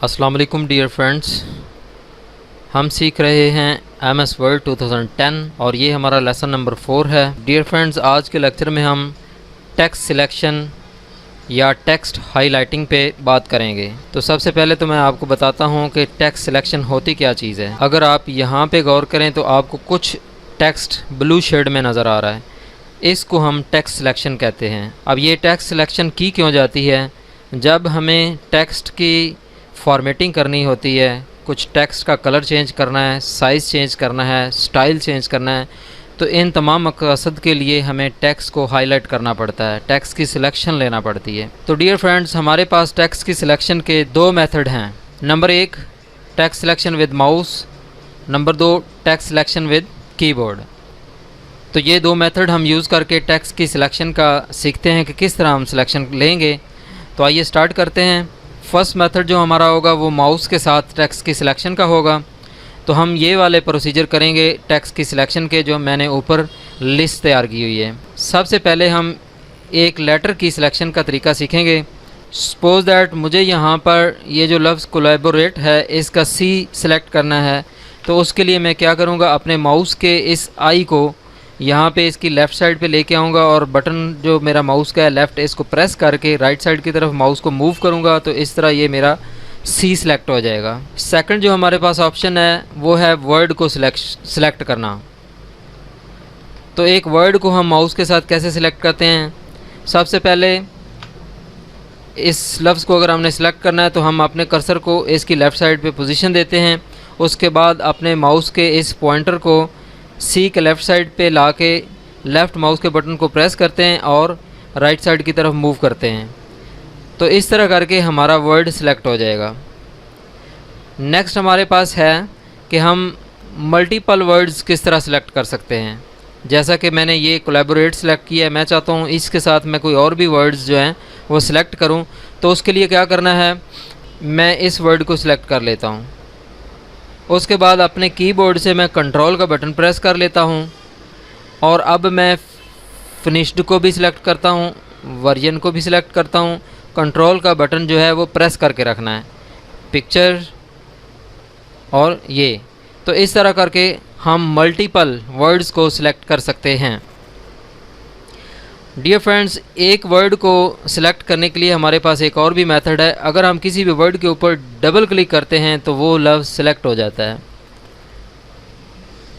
अस्सलाम वालेकुम dear friends, हम सीख रहे हैं MS वर्ड 2010 और ये हमारा लेसन नंबर 4 है। डियर फ्रेंड्स, आज के लेक्चर में हम टेक्स्ट सिलेक्शन या टेक्स्ट हाईलाइटिंग पे बात करेंगे। तो सबसे पहले तो मैं आपको बताता हूँ कि टेक्स्ट सिलेक्शन होती क्या चीज़ है। अगर आप यहाँ पे गौर करें तो आपको कुछ टेक्स्ट ब्लू शेड में नज़र आ रहा है, इसको हम टेक्स्ट सिलेक्शन कहते हैं। अब ये टेक्स्ट सिलेक्शन की क्यों जाती है? जब हमें टेक्स्ट की फॉर्मेटिंग करनी होती है, कुछ टेक्स्ट का कलर चेंज करना है, साइज़ चेंज करना है, स्टाइल चेंज करना है, तो इन तमाम मकसद के लिए हमें टेक्स्ट को हाईलाइट करना पड़ता है, टेक्स्ट की सिलेक्शन लेना पड़ती है। तो डियर फ्रेंड्स, हमारे पास टेक्स्ट की सिलेक्शन के दो मेथड हैं। Number 1 text selection with mouse, number 2 text selection with keyboard. तो ये दो मेथड हम यूज़ करके टेक्स्ट की सिलेक्शन का सीखते हैं कि किस तरह हम सिलेक्शन लेंगे। तो आइए स्टार्ट करते हैं। फर्स्ट मेथड जो हमारा होगा वो माउस के साथ टेक्स्ट की सिलेक्शन का होगा। तो हम ये वाले प्रोसीजर करेंगे टेक्स्ट की सिलेक्शन के, जो मैंने ऊपर लिस्ट तैयार की हुई है। सबसे पहले हम एक लेटर की सिलेक्शन का तरीका सीखेंगे। सपोज दैट मुझे यहाँ पर ये जो लफ्ज़ कोलैबोरेट है इसका C सिलेक्ट करना है। तो उसके लिए मैं क्या करूँगा, अपने माउस के इस आई को यहाँ पे इसकी लेफ़्ट साइड पे लेके आऊँगा और बटन जो मेरा माउस का है लेफ़्ट, इसको प्रेस करके राइट साइड की तरफ माउस को मूव करूँगा। तो इस तरह ये मेरा C सिलेक्ट हो जाएगा। सेकंड जो हमारे पास ऑप्शन है वो है वर्ड को सिलेक्ट करना। तो एक वर्ड को हम माउस के साथ कैसे सिलेक्ट करते हैं? सबसे पहले इस लफ्ज़ को अगर हमने सिलेक्ट करना है तो हम अपने कर्सर को इसकी लेफ़्ट साइड पे पोजीशन देते हैं। उसके बाद अपने माउस के इस पॉइंटर को C के लेफ़्ट साइड पे लाके लेफ़्ट माउस के बटन को प्रेस करते हैं और राइट साइड की तरफ मूव करते हैं। तो इस तरह करके हमारा वर्ड सिलेक्ट हो जाएगा। नेक्स्ट हमारे पास है कि हम मल्टीपल वर्ड्स किस तरह सिलेक्ट कर सकते हैं। जैसा कि मैंने ये कोलैबोरेट सिलेक्ट किया है, मैं चाहता हूँ इसके साथ मैं कोई और भी वर्ड्स जो हैं वो सिलेक्ट करूँ। तो उसके लिए क्या करना है, मैं इस वर्ड को सिलेक्ट कर लेता हूँ। उसके बाद अपने कीबोर्ड से मैं कंट्रोल का बटन प्रेस कर लेता हूँ और अब मैं फिनिश्ड को भी सिलेक्ट करता हूँ, वर्जन को भी सिलेक्ट करता हूँ। कंट्रोल का बटन जो है वो प्रेस करके रखना है, पिक्चर और ये। तो इस तरह करके हम मल्टीपल वर्ड्स को सिलेक्ट कर सकते हैं। डियर फ्रेंड्स, एक वर्ड को सिलेक्ट करने के लिए हमारे पास एक और भी मेथड है। अगर हम किसी भी वर्ड के ऊपर डबल क्लिक करते हैं तो वो लफ्ज़ सिलेक्ट हो जाता है।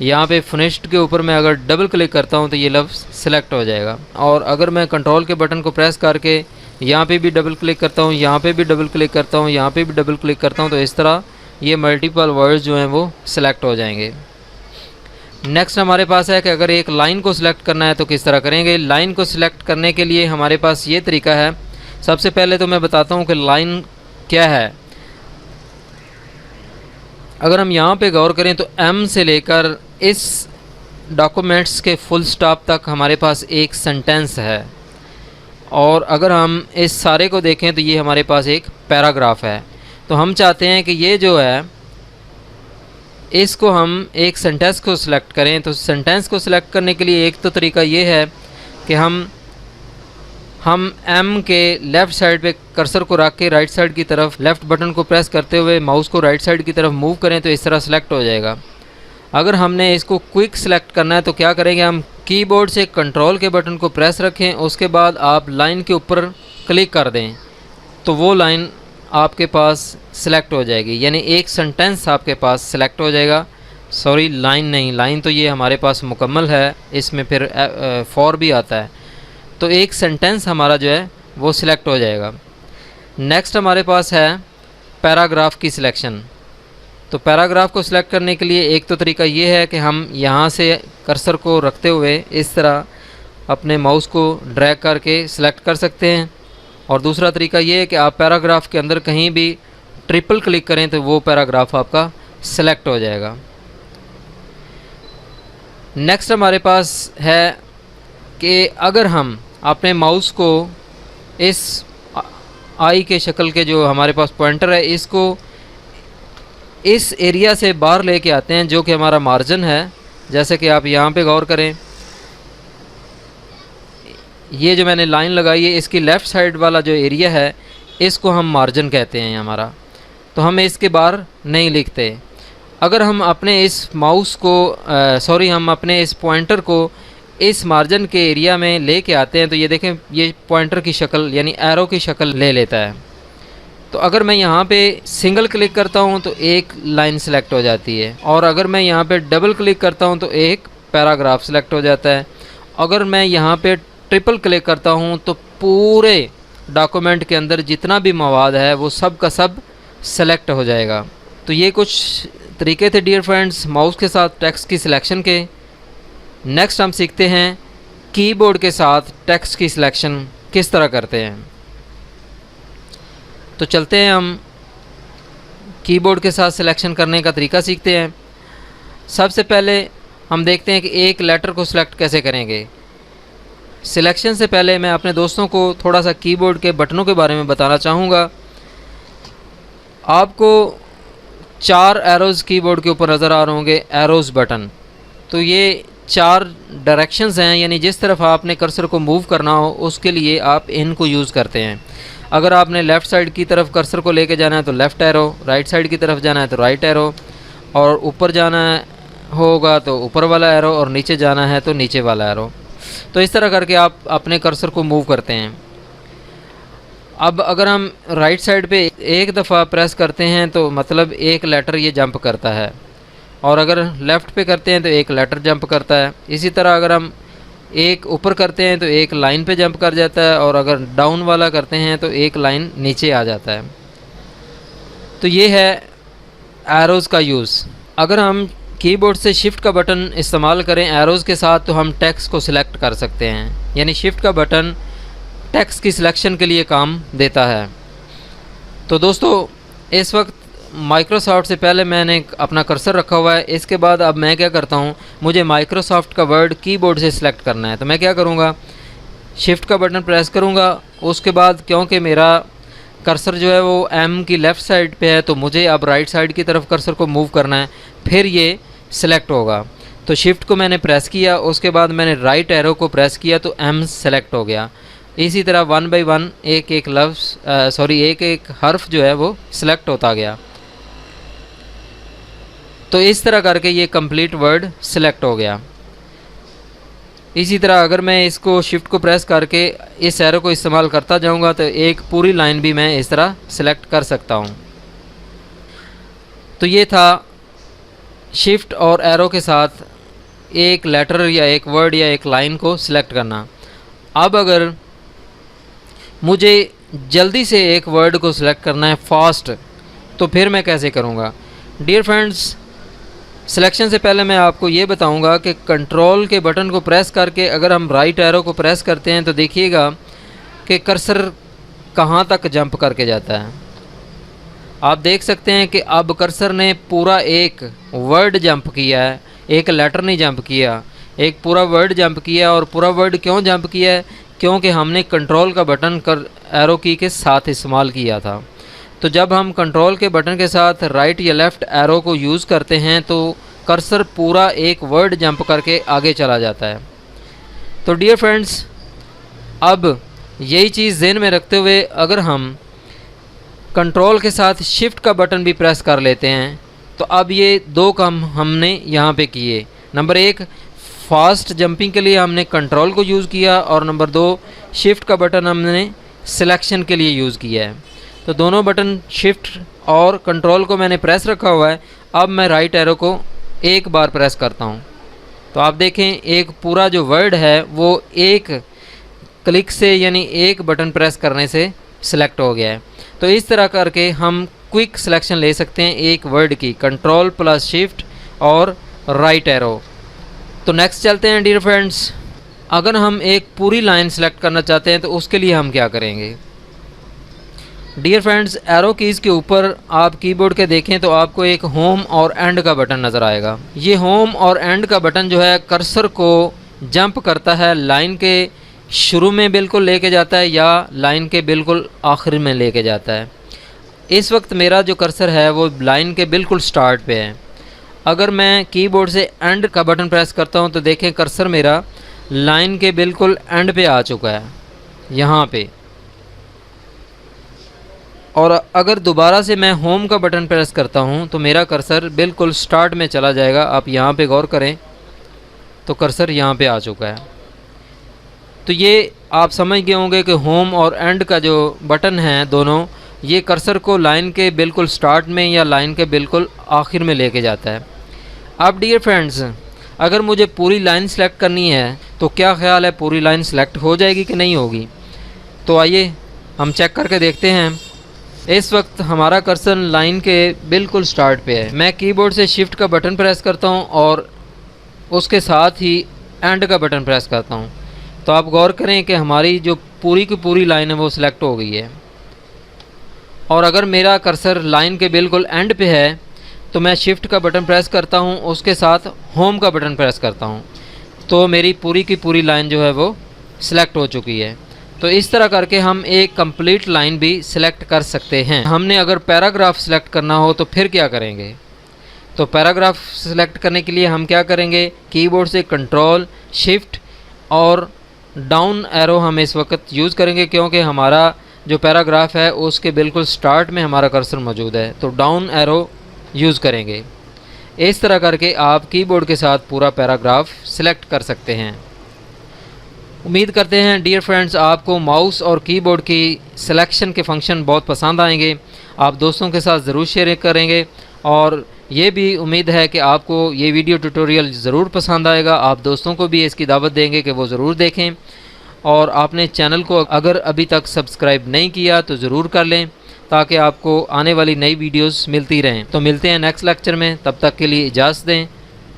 यहाँ पे फिनिश्ड के ऊपर मैं अगर डबल क्लिक करता हूँ तो ये लफ्ज़ सिलेक्ट हो जाएगा। और अगर मैं कंट्रोल के बटन को प्रेस करके यहाँ पे भी डबल क्लिक करता हूँ, यहाँ पे भी डबल क्लिक करता हूँ, यहाँ पे भी डबल क्लिक करता हूँ, तो इस तरह ये मल्टीपल वर्ड्स जो हैं वो सिलेक्ट हो जाएंगे। नेक्स्ट हमारे पास है कि अगर एक लाइन को सिलेक्ट करना है तो किस तरह करेंगे। लाइन को सिलेक्ट करने के लिए हमारे पास ये तरीका है। सबसे पहले तो मैं बताता हूँ कि लाइन क्या है। अगर हम यहाँ पे गौर करें तो M से लेकर इस डॉक्यूमेंट्स के फुल स्टॉप तक हमारे पास एक सेंटेंस है। और अगर हम इस सारे को देखें तो ये हमारे पास एक पैराग्राफ है। तो हम चाहते हैं कि ये जो है इसको हम एक सेंटेंस को सिलेक्ट करें। तो सेंटेंस को सिलेक्ट करने के लिए एक तो तरीका ये है कि हम M के लेफ़्ट साइड पे कर्सर को रख के राइट साइड की तरफ लेफ़्ट बटन को प्रेस करते हुए माउस को राइट साइड की तरफ मूव करें तो इस तरह सिलेक्ट हो जाएगा। अगर हमने इसको क्विक सिलेक्ट करना है तो क्या करेंगे, हम कीबोर्ड से कंट्रोल के बटन को प्रेस रखें, उसके बाद आप लाइन के ऊपर क्लिक कर दें तो वो लाइन आपके पास सिलेक्ट हो जाएगी, यानी एक सेंटेंस आपके पास सिलेक्ट हो जाएगा। सॉरी, लाइन नहीं, लाइन तो ये हमारे पास मुकम्मल है, इसमें फिर फॉर भी आता है। तो एक सेंटेंस हमारा जो है वो सिलेक्ट हो जाएगा। नेक्स्ट हमारे पास है पैराग्राफ की सिलेक्शन। तो पैराग्राफ को सिलेक्ट करने के लिए एक तो तरीका ये है कि हम यहाँ से कर्सर को रखते हुए इस तरह अपने माउस को ड्रैग करके सिलेक्ट कर सकते हैं। और दूसरा तरीका ये है कि आप पैराग्राफ के अंदर कहीं भी ट्रिपल क्लिक करें तो वो पैराग्राफ आपका सिलेक्ट हो जाएगा। नेक्स्ट हमारे पास है कि अगर हम अपने माउस को इस आई के शक्ल के जो हमारे पास पॉइंटर है इसको इस एरिया से बाहर लेके आते हैं जो कि हमारा मार्जिन है। जैसे कि आप यहाँ पे गौर करें, ये जो मैंने लाइन लगाई है इसकी लेफ़्ट साइड वाला जो एरिया है इसको हम मार्जिन कहते हैं हमारा। तो हम इसके बाहर नहीं लिखते। अगर हम अपने इस माउस को हम अपने इस पॉइंटर को इस मार्जिन के एरिया में लेके आते हैं तो ये देखें, ये पॉइंटर की शक्ल यानी एरो की शक्ल ले लेता है। तो अगर मैं यहाँ पे सिंगल क्लिक करता हूँ तो एक लाइन सेलेक्ट हो जाती है, और अगर मैं यहाँ पे डबल क्लिक करता हूँ तो एक पैराग्राफ सेलेक्ट हो जाता है। अगर मैं यहाँ पे ट्रिपल क्लिक करता हूँ तो पूरे डॉक्यूमेंट के अंदर जितना भी मवाद है वो सब का सब सेलेक्ट हो जाएगा। तो ये कुछ तरीके थे डियर फ्रेंड्स माउस के साथ टेक्स्ट की सिलेक्शन के। नेक्स्ट हम सीखते हैं कीबोर्ड के साथ टेक्स्ट की सिलेक्शन किस तरह करते हैं। तो चलते हैं हम कीबोर्ड के साथ सिलेक्शन करने का तरीका सीखते हैं। सबसे पहले हम देखते हैं कि एक लेटर को सिलेक्ट कैसे करेंगे। सिलेक्शन से पहले मैं अपने दोस्तों को थोड़ा सा कीबोर्ड के बटनों के बारे में बताना चाहूँगा। आपको 4 एरोज़ कीबोर्ड के ऊपर नज़र आ रहे होंगे, एरोज़ बटन। तो ये 4 डायरेक्शंस हैं, यानी जिस तरफ आपने कर्सर को मूव करना हो उसके लिए आप इनको यूज़ करते हैं। अगर आपने लेफ़्ट साइड की तरफ कर्सर को लेके जाना है तो लेफ़्ट एरो, राइट साइड की तरफ जाना है तो राइट एरो, और ऊपर जाना होगा तो ऊपर वाला एरो, और नीचे जाना है तो नीचे वाला एरो। तो इस तरह करके आप अपने कर्सर को मूव करते हैं। अब अगर हम राइट साइड पे एक दफ़ा प्रेस करते हैं तो मतलब एक लेटर ये जंप करता है, और अगर लेफ़्ट पे करते हैं तो एक लेटर जंप करता है। इसी तरह अगर हम एक ऊपर करते हैं तो एक लाइन पे जंप कर जाता है, और अगर डाउन वाला करते हैं तो एक लाइन नीचे आ जाता है। तो ये है एरोज़ का यूज़। अगर हम कीबोर्ड से शिफ्ट का बटन इस्तेमाल करें एरोज़ के साथ तो हम टेक्स्ट को सिलेक्ट कर सकते हैं, यानी शिफ्ट का बटन टेक्स्ट की सिलेक्शन के लिए काम देता है। तो दोस्तों इस वक्त माइक्रोसॉफ्ट से पहले मैंने अपना कर्सर रखा हुआ है। इसके बाद अब मैं क्या करता हूँ, मुझे माइक्रोसॉफ्ट का वर्ड कीबोर्ड से सिलेक्ट करना है। तो मैं क्या करूँगा, शिफ्ट का बटन प्रेस करूँगा। उसके बाद क्योंकि मेरा कर्सर जो है वो एम की लेफ़्ट साइड पे है तो मुझे अब राइट साइड की तरफ कर्सर को मूव करना है, फिर ये सिलेक्ट होगा। तो शिफ्ट को मैंने प्रेस किया, उसके बाद मैंने राइट एरो को प्रेस किया तो एम सेलेक्ट हो गया। इसी तरह 1 बाई 1 एक एक हर्फ जो है वो सिलेक्ट होता गया। तो इस तरह करके ये कंप्लीट वर्ड सिलेक्ट हो गया। इसी तरह अगर मैं इसको शिफ्ट को प्रेस करके इस एरो को इस्तेमाल करता जाऊंगा तो एक पूरी लाइन भी मैं इस तरह सिलेक्ट कर सकता हूं। तो ये था शिफ्ट और एरो के साथ एक लेटर या एक वर्ड या एक लाइन को सिलेक्ट करना। अब अगर मुझे जल्दी से एक वर्ड को सिलेक्ट करना है फास्ट, तो फिर मैं कैसे करूँगा। डियर फ्रेंड्स, सिलेक्शन से पहले मैं आपको ये बताऊंगा कि कंट्रोल के बटन को प्रेस करके अगर हम राइट एरो को प्रेस करते हैं तो देखिएगा कि कर्सर कहाँ तक जंप करके जाता है। आप देख सकते हैं कि अब कर्सर ने पूरा एक वर्ड जंप किया है, एक लेटर नहीं जंप किया, एक पूरा वर्ड जंप किया। और पूरा वर्ड क्यों जंप किया है, क्योंकि हमने कंट्रोल का बटन एरो की के साथ इस्तेमाल किया था। तो जब हम कंट्रोल के बटन के साथ राइट या लेफ़्ट एरो को यूज़ करते हैं तो कर्सर पूरा एक वर्ड जंप करके आगे चला जाता है। तो डियर फ्रेंड्स, अब यही चीज़ ज़हन में रखते हुए अगर हम कंट्रोल के साथ शिफ्ट का बटन भी प्रेस कर लेते हैं तो अब ये 2 काम हमने यहाँ पे किए। नंबर 1 फास्ट जंपिंग के लिए हमने कंट्रोल को यूज़ किया, और नंबर 2 शिफ्ट का बटन हमने सिलेक्शन के लिए यूज़ किया है। तो दोनों बटन शिफ्ट और कंट्रोल को मैंने प्रेस रखा हुआ है। अब मैं राइट एरो को एक बार प्रेस करता हूँ तो आप देखें एक पूरा जो वर्ड है वो एक क्लिक से यानी एक बटन प्रेस करने से सिलेक्ट हो गया है। तो इस तरह करके हम क्विक सिलेक्शन ले सकते हैं एक वर्ड की, कंट्रोल प्लस शिफ्ट और राइट एरो। तो नेक्स्ट चलते हैं डियर फ्रेंड्स। अगर हम एक पूरी लाइन सेलेक्ट करना चाहते हैं तो उसके लिए हम क्या करेंगे। डियर फ्रेंड्स, एरो कीज़ के ऊपर आप कीबोर्ड के देखें तो आपको एक होम और एंड का बटन नज़र आएगा। ये होम और एंड का बटन जो है कर्सर को जंप करता है, लाइन के शुरू में बिल्कुल लेके जाता है या लाइन के बिल्कुल आखिर में लेके जाता है। इस वक्त मेरा जो कर्सर है वो लाइन के बिल्कुल स्टार्ट पे है। अगर मैं कीबोर्ड से एंड का बटन प्रेस करता हूँ तो देखें कर्सर मेरा लाइन के बिल्कुल एंड पे आ चुका है यहाँ पे। और अगर दोबारा से मैं होम का बटन प्रेस करता हूँ तो मेरा कर्सर बिल्कुल स्टार्ट में चला जाएगा। आप यहाँ पे गौर करें तो कर्सर यहाँ पे आ चुका है। तो ये आप समझ गए होंगे कि होम और एंड का जो बटन है दोनों, ये कर्सर को लाइन के बिल्कुल स्टार्ट में या लाइन के बिल्कुल आखिर में लेके जाता है। अब डियर फ्रेंड्स, अगर मुझे पूरी लाइन सेलेक्ट करनी है तो क्या ख्याल है, पूरी लाइन सेलेक्ट हो जाएगी कि नहीं होगी? तो आइए हम चेक करके देखते हैं। इस वक्त हमारा कर्सर लाइन के बिल्कुल स्टार्ट पे है। मैं कीबोर्ड से शिफ्ट का बटन प्रेस करता हूं और उसके साथ ही एंड का बटन प्रेस करता हूं। तो आप गौर करें कि हमारी जो पूरी की पूरी लाइन है वो सिलेक्ट हो गई है। और अगर मेरा कर्सर लाइन के बिल्कुल एंड पे है तो मैं शिफ्ट का बटन प्रेस करता हूं, उसके साथ होम का बटन प्रेस करता हूं, तो मेरी पूरी की पूरी लाइन जो है वो सिलेक्ट हो चुकी है। तो इस तरह करके हम एक कंप्लीट लाइन भी सिलेक्ट कर सकते हैं। हमने अगर पैराग्राफ सिलेक्ट करना हो तो फिर क्या करेंगे? तो पैराग्राफ सिलेक्ट करने के लिए हम क्या करेंगे, कीबोर्ड से कंट्रोल शिफ्ट और डाउन एरो हम इस वक्त यूज़ करेंगे, क्योंकि हमारा जो पैराग्राफ है उसके बिल्कुल स्टार्ट में हमारा कर्सर मौजूद है। तो डाउन एरो यूज़ करेंगे। इस तरह करके आप कीबोर्ड के साथ पूरा पैराग्राफ सिलेक्ट कर सकते हैं। उम्मीद करते हैं डियर फ्रेंड्स आपको माउस और कीबोर्ड की सिलेक्शन के फंक्शन बहुत पसंद आएंगे। आप दोस्तों के साथ ज़रूर शेयर करेंगे और ये भी उम्मीद है कि आपको ये वीडियो ट्यूटोरियल ज़रूर पसंद आएगा। आप दोस्तों को भी इसकी दावत देंगे कि वो ज़रूर देखें। और आपने चैनल को अगर अभी तक सब्सक्राइब नहीं किया तो ज़रूर कर लें, ताकि आपको आने वाली नई वीडियोस मिलती रहें। तो मिलते हैं नेक्स्ट लेक्चर में, तब तक के लिए इजाज़त दें।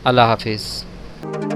अल्लाह हाफिज़।